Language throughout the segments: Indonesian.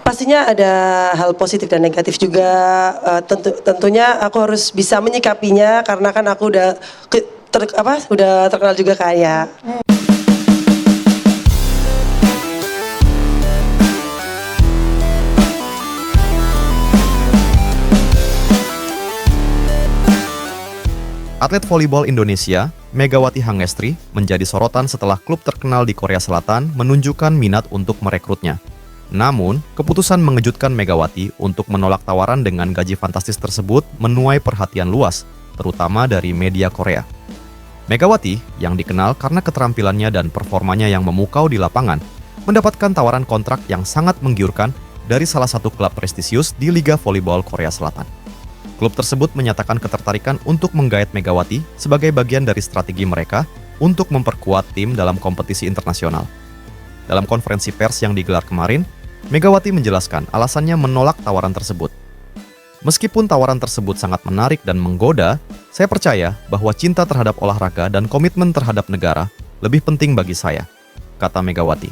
pastinya ada hal positif dan negatif juga. Tentunya aku harus bisa menyikapinya karena kan aku udah terkenal juga kayak. Atlet volleyball Indonesia, Megawati Hangestri, menjadi sorotan setelah klub terkenal di Korea Selatan menunjukkan minat untuk merekrutnya. Namun, keputusan mengejutkan Megawati untuk menolak tawaran dengan gaji fantastis tersebut menuai perhatian luas, terutama dari media Korea. Megawati, yang dikenal karena keterampilannya dan performanya yang memukau di lapangan, mendapatkan tawaran kontrak yang sangat menggiurkan dari salah satu klub prestisius di Liga Volleyball Korea Selatan. Klub tersebut menyatakan ketertarikan untuk menggait Megawati sebagai bagian dari strategi mereka untuk memperkuat tim dalam kompetisi internasional. Dalam konferensi pers yang digelar kemarin, Megawati menjelaskan alasannya menolak tawaran tersebut. Meskipun tawaran tersebut sangat menarik dan menggoda, saya percaya bahwa cinta terhadap olahraga dan komitmen terhadap negara lebih penting bagi saya, kata Megawati.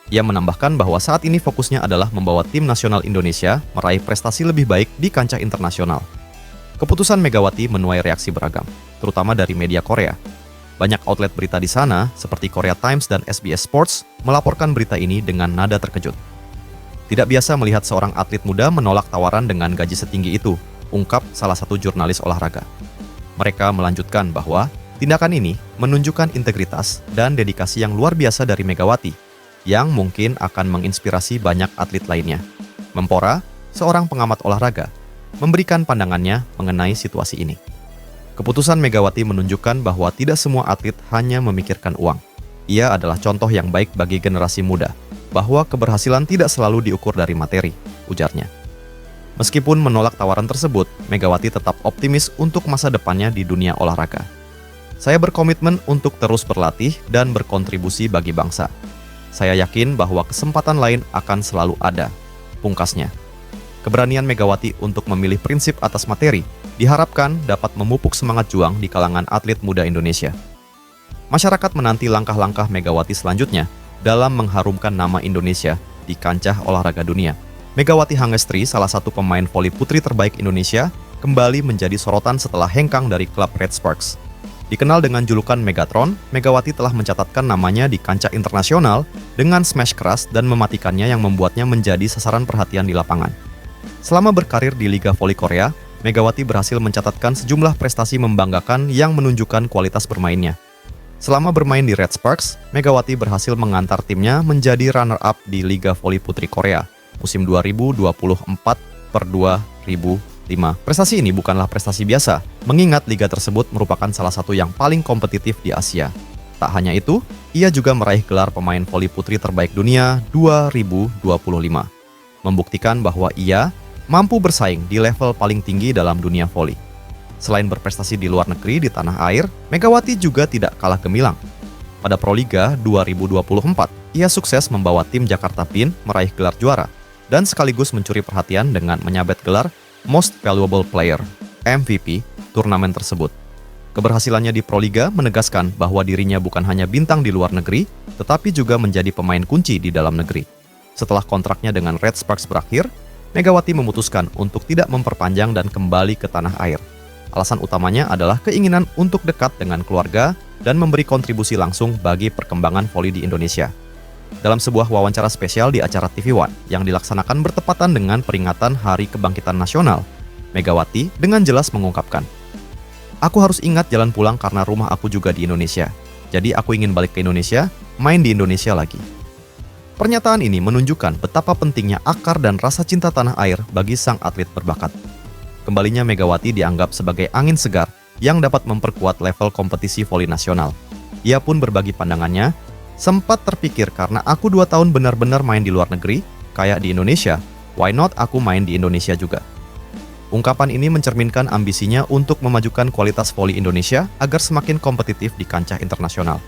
Ia menambahkan bahwa saat ini fokusnya adalah membawa tim nasional Indonesia meraih prestasi lebih baik di kancah internasional. Keputusan Megawati menuai reaksi beragam, terutama dari media Korea. Banyak outlet berita di sana, seperti Korea Times dan SBS Sports, melaporkan berita ini dengan nada terkejut. Tidak biasa melihat seorang atlet muda menolak tawaran dengan gaji setinggi itu, ungkap salah satu jurnalis olahraga. Mereka melanjutkan bahwa tindakan ini menunjukkan integritas dan dedikasi yang luar biasa dari Megawati, yang mungkin akan menginspirasi banyak atlet lainnya. Mempora, seorang pengamat olahraga, memberikan pandangannya mengenai situasi ini. Keputusan Megawati menunjukkan bahwa tidak semua atlet hanya memikirkan uang. Ia adalah contoh yang baik bagi generasi muda, bahwa keberhasilan tidak selalu diukur dari materi, ujarnya. Meskipun menolak tawaran tersebut, Megawati tetap optimis untuk masa depannya di dunia olahraga. Saya berkomitmen untuk terus berlatih dan berkontribusi bagi bangsa. Saya yakin bahwa kesempatan lain akan selalu ada, pungkasnya. Keberanian Megawati untuk memilih prinsip atas materi diharapkan dapat memupuk semangat juang di kalangan atlet muda Indonesia. Masyarakat menanti langkah-langkah Megawati selanjutnya dalam mengharumkan nama Indonesia di kancah olahraga dunia. Megawati Hangestri, salah satu pemain voli putri terbaik Indonesia, kembali menjadi sorotan setelah hengkang dari klub Red Sparks. Dikenal dengan julukan Megatron, Megawati telah mencatatkan namanya di kancah internasional dengan smash keras dan mematikannya yang membuatnya menjadi sasaran perhatian di lapangan. Selama berkarir di Liga Voli Korea, Megawati berhasil mencatatkan sejumlah prestasi membanggakan yang menunjukkan kualitas bermainnya. Selama bermain di Red Sparks, Megawati berhasil mengantar timnya menjadi runner-up di Liga Voli Putri Korea musim 2024/2005. Prestasi ini bukanlah prestasi biasa, mengingat liga tersebut merupakan salah satu yang paling kompetitif di Asia. Tak hanya itu, ia juga meraih gelar pemain voli putri terbaik dunia 2025, membuktikan bahwa ia mampu bersaing di level paling tinggi dalam dunia voli. Selain berprestasi di luar negeri di tanah air, Megawati juga tidak kalah gemilang. Pada Proliga 2024, ia sukses membawa tim Jakarta PIN meraih gelar juara dan sekaligus mencuri perhatian dengan menyabet gelar Most Valuable Player (MVP) turnamen tersebut. Keberhasilannya di Proliga menegaskan bahwa dirinya bukan hanya bintang di luar negeri, tetapi juga menjadi pemain kunci di dalam negeri. Setelah kontraknya dengan Red Sparks berakhir, Megawati memutuskan untuk tidak memperpanjang dan kembali ke tanah air. Alasan utamanya adalah keinginan untuk dekat dengan keluarga dan memberi kontribusi langsung bagi perkembangan voli di Indonesia. Dalam sebuah wawancara spesial di acara TV One yang dilaksanakan bertepatan dengan peringatan Hari Kebangkitan Nasional, Megawati dengan jelas mengungkapkan, "Aku harus ingat jalan pulang karena rumah aku juga di Indonesia. Jadi aku ingin balik ke Indonesia, main di Indonesia lagi." Pernyataan ini menunjukkan betapa pentingnya akar dan rasa cinta tanah air bagi sang atlet berbakat. Kembalinya Megawati dianggap sebagai angin segar yang dapat memperkuat level kompetisi voli nasional. Ia pun berbagi pandangannya, "Sempat terpikir karena aku 2 tahun benar-benar main di luar negeri, kayak di Indonesia, why not aku main di Indonesia juga?" Ungkapan ini mencerminkan ambisinya untuk memajukan kualitas voli Indonesia agar semakin kompetitif di kancah internasional.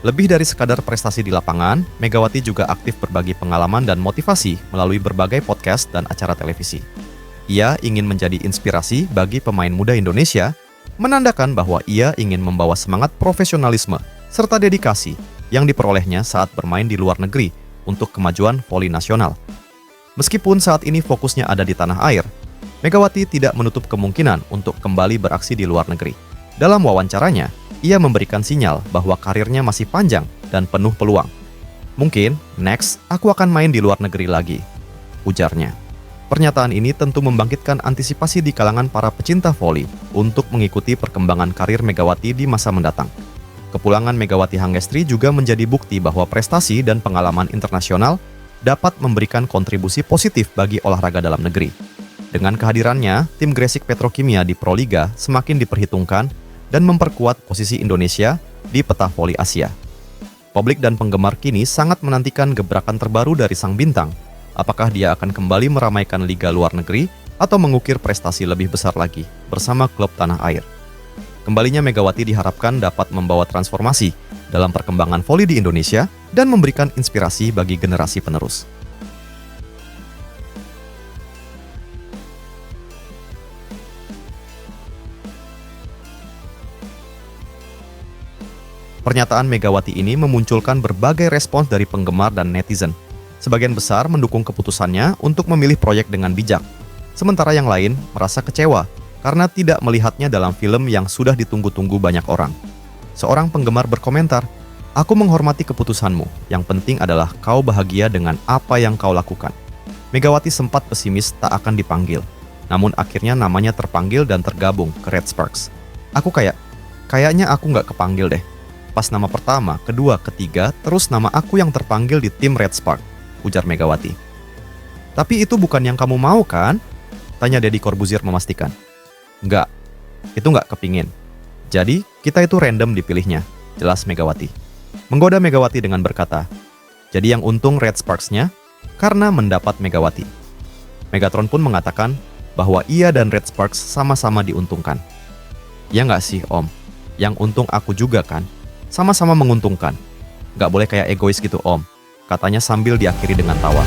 Lebih dari sekadar prestasi di lapangan, Megawati juga aktif berbagi pengalaman dan motivasi melalui berbagai podcast dan acara televisi. Ia ingin menjadi inspirasi bagi pemain muda Indonesia, menandakan bahwa ia ingin membawa semangat profesionalisme serta dedikasi yang diperolehnya saat bermain di luar negeri untuk kemajuan voli nasional. Meskipun saat ini fokusnya ada di tanah air, Megawati tidak menutup kemungkinan untuk kembali beraksi di luar negeri. Dalam wawancaranya, ia memberikan sinyal bahwa karirnya masih panjang dan penuh peluang. Mungkin, next, aku akan main di luar negeri lagi, ujarnya. Pernyataan ini tentu membangkitkan antisipasi di kalangan para pecinta voli untuk mengikuti perkembangan karir Megawati di masa mendatang. Kepulangan Megawati Hangestri juga menjadi bukti bahwa prestasi dan pengalaman internasional dapat memberikan kontribusi positif bagi olahraga dalam negeri. Dengan kehadirannya, tim Gresik Petrokimia di Proliga semakin diperhitungkan dan memperkuat posisi Indonesia di peta voli Asia. Publik dan penggemar kini sangat menantikan gebrakan terbaru dari sang bintang. Apakah dia akan kembali meramaikan liga luar negeri atau mengukir prestasi lebih besar lagi bersama klub tanah air? Kembalinya Megawati diharapkan dapat membawa transformasi dalam perkembangan voli di Indonesia dan memberikan inspirasi bagi generasi penerus. Pernyataan Megawati ini memunculkan berbagai respons dari penggemar dan netizen. Sebagian besar mendukung keputusannya untuk memilih proyek dengan bijak. Sementara yang lain merasa kecewa karena tidak melihatnya dalam film yang sudah ditunggu-tunggu banyak orang. Seorang penggemar berkomentar, "Aku menghormati keputusanmu, yang penting adalah kau bahagia dengan apa yang kau lakukan." Megawati sempat pesimis tak akan dipanggil, namun akhirnya namanya terpanggil dan tergabung ke Red Sparks. Kayaknya aku nggak kepanggil deh. Pas nama pertama, kedua, ketiga, terus nama aku yang terpanggil di tim Red Spark, ujar Megawati. Tapi itu bukan yang kamu mau kan? Tanya Deddy Corbuzier memastikan. Enggak, itu nggak kepingin. Jadi, kita itu random dipilihnya, jelas Megawati. Menggoda Megawati dengan berkata, jadi yang untung Red Sparks-nya karena mendapat Megawati. Megatron pun mengatakan bahwa ia dan Red Sparks sama-sama diuntungkan. Ya nggak sih, Om? Yang untung aku juga kan? Sama-sama menguntungkan. Nggak boleh kayak egois gitu, Om, katanya sambil diakhiri dengan tawa.